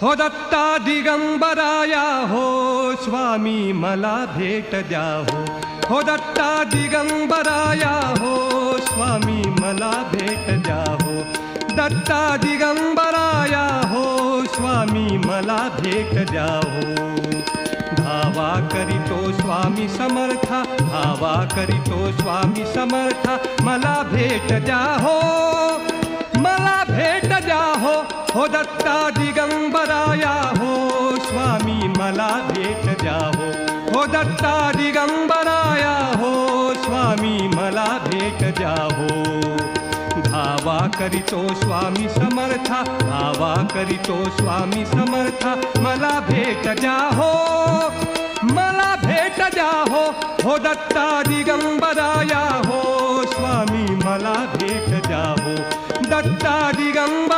हो दत्ता दिगंबराया हो स्वामी मला भेट द्या हो दत्ता दिगंबराया हो स्वामी मला भेट द्या हो दत्ता दिगंबराया हो स्वामी मला भेट द्या हो धावा करीतो स्वामी समर्था धावा करीतो स्वामी समर्था मला भेट द्या मला भेट द्या हो दत्ता दिगंबराया हो स्वामी मला भेट द्या हो दत्ता दिगंबराया हो स्वामी मला भेट द्या धावा करीतो स्वामी समर्था धावा करीतो स्वामी समर्था मला भेट द्या मला भेट द्या हो दत्ता दिगंबराया हो स्वामी मला भेट द्या दत्ता दिगंबराया